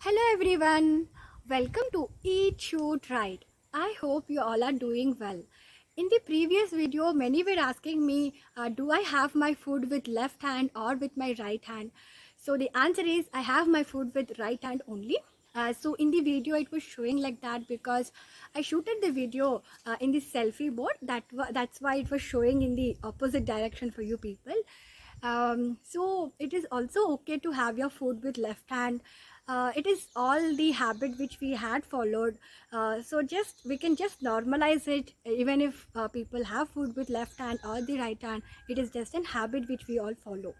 Hello everyone, welcome to Eat, Shoot, Write. I hope you all are doing well. In the previous video, many were asking me, do I have my food with left hand or with my right hand? So the answer is I have my food with right hand only. So in the video it was showing like that because I shooted the video in the selfie mode. That's why it was showing in the opposite direction for you people. So it is also okay to have your food with left hand. It is all the habit which we had followed. So just we can just normalize it, even if people have food with left hand or the right hand. It is just an habit which we all follow.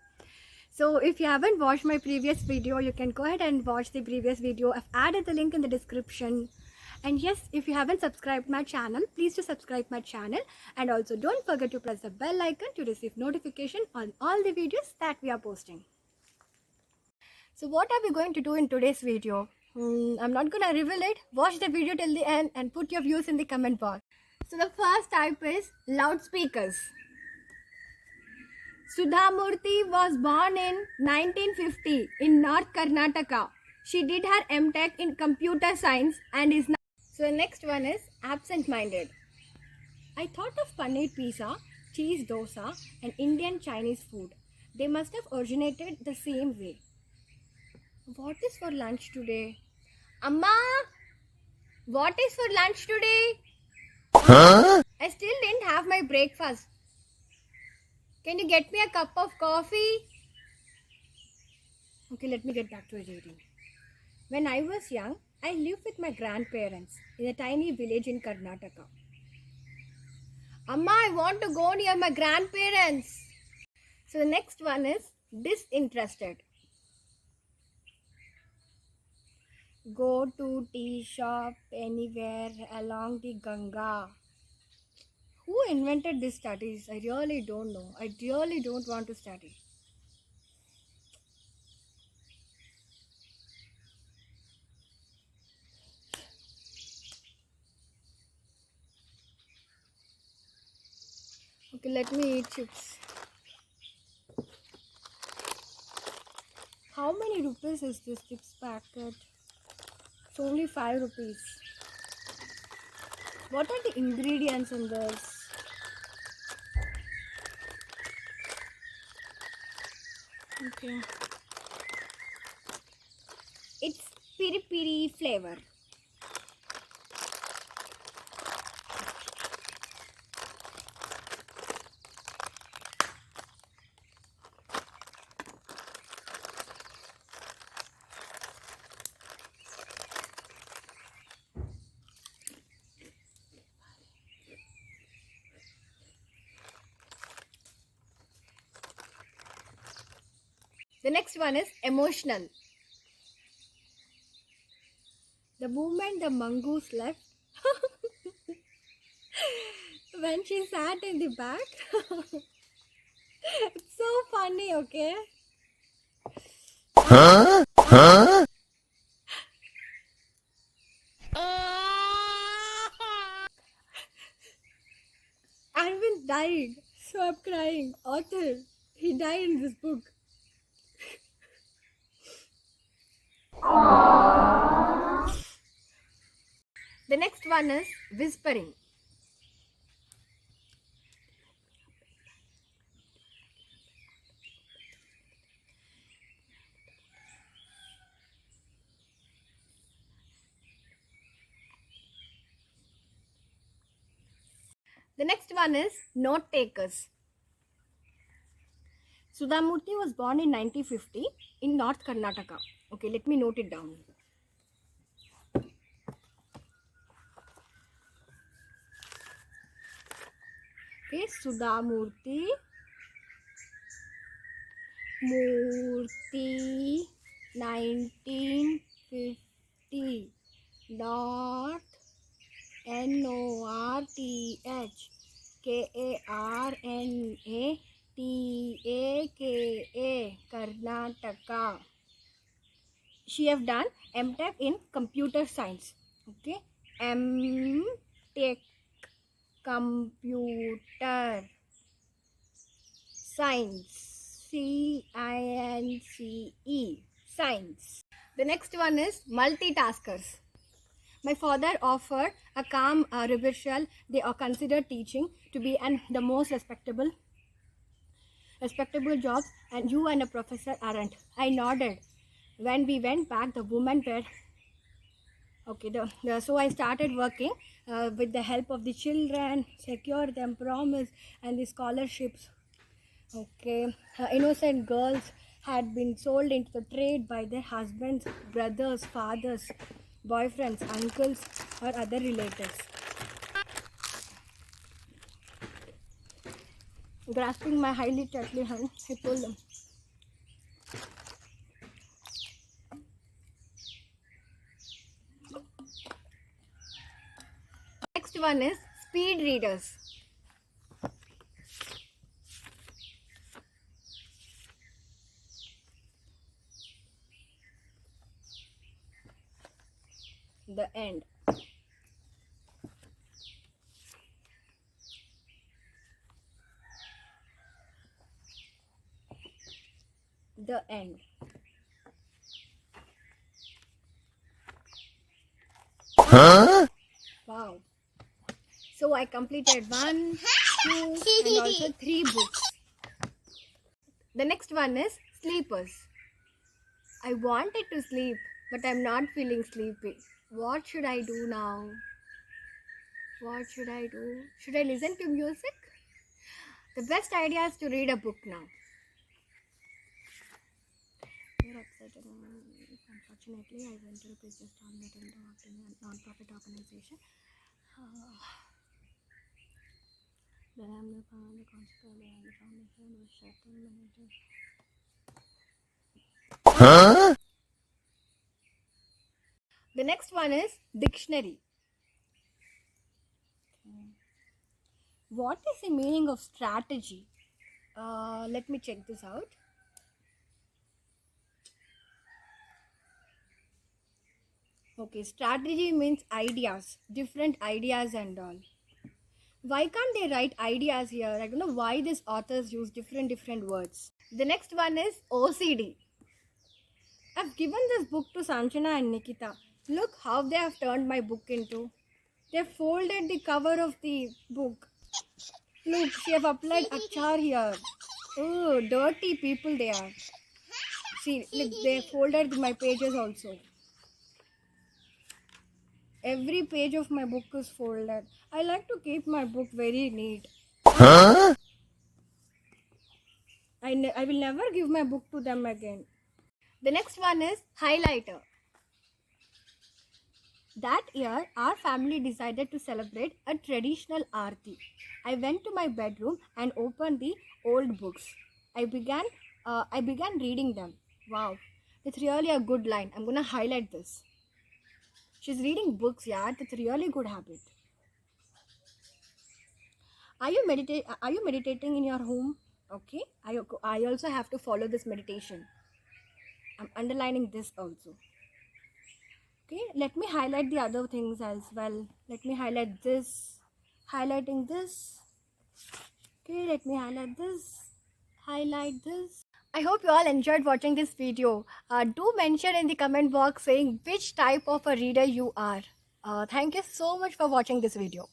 So if you haven't watched my previous video, you can go ahead and watch the previous video. I've added the link in the description. And yes, if you haven't subscribed my channel, please to subscribe my channel, and also don't forget to press the bell icon to receive notification on all the videos that we are posting. So what are we going to do in today's video? I'm not gonna reveal it. Watch the video till the end and put your views in the comment box. So the first type is loudspeakers. Sudha Murthy was born in 1950 in North Karnataka. She did her MTech in computer science and is now. So the next one is absent-minded. I thought of paneer pizza, cheese dosa and Indian Chinese food. They must have originated the same way. What is for lunch today? Amma, what is for lunch today? I still didn't have my breakfast. Can you get me a cup of coffee? Okay, let me get back to reading. When I was young, I lived with my grandparents in a tiny village in Karnataka. Amma, I want to go near my grandparents. So the next one is disinterested. Go to tea shop anywhere along the Ganga. Who invented these studies? I really don't know. I really don't want to study. Okay, let me eat chips. How many rupees is this chips packet? It's only 5 rupees. What are the ingredients in this? Okay. It's piri piri flavor. The next one is emotional. The moment the mongoose left, when she sat in the back, it's so funny, okay? Arvind died, so I'm crying. Author, he died in this book. The next one is whispering. The next one is note takers. Sudha Murthy was born in 1950 in North Karnataka. Okay, let me note it down. Okay, Sudha Murthy. Murthy 1950. North North Karnataka. Karnataka. She have done MTech in computer science. Okay, MTech computer science. CINCE science. The next one is multitaskers. My father offered a calm reversal. They are considered teaching to be the most respectable jobs, and you and a professor aren't. I nodded. When we went back, the woman were okay. So I started working with the help of the children, secure them, promise, and the scholarships. Okay, innocent girls had been sold into the trade by their husbands, brothers, fathers, boyfriends, uncles, or other relatives. Grasping my highly tightly hand, I pulled them. Next one is speed readers. The end. The end. Huh? Wow. So I completed 1, 2, and also 3 books. The next one is sleepers. I wanted to sleep, but I'm not feeling sleepy. What should I do now? What should I do? Should I listen to music? The best idea is to read a book now. You're upset. Unfortunately, I went to the business tournament and worked in a non-profit organization. Then I'm the constable and the foundation was shut down manager. Huh? The next one is dictionary. What is the meaning of strategy? Let me check this out. Okay, strategy means ideas, different ideas and all. Why can't they write ideas here? I don't know why these authors use different words. The next one is OCD. I've given this book to Sanjana and Nikita. Look how they have turned my book into. They folded the cover of the book. Look, she have applied achar here. Oh, dirty people they are. See, look, they folded my pages also. Every page of my book is folded. I like to keep my book very neat. Huh? I will never give my book to them again. The next one is highlighter. That year, our family decided to celebrate a traditional aarti. I went to my bedroom and opened the old books. I began reading them. Wow, it's really a good line. I'm gonna highlight this. She's reading books, yeah. It's really good habit. Are you meditating in your home? Okay. I also have to follow this meditation. I'm underlining this also. Okay, let me highlight the other things as well. Let me highlight this, highlighting this. Okay, let me highlight this. I hope you all enjoyed watching this video. Do mention in the comment box saying which type of a reader you are. Thank you so much for watching this video.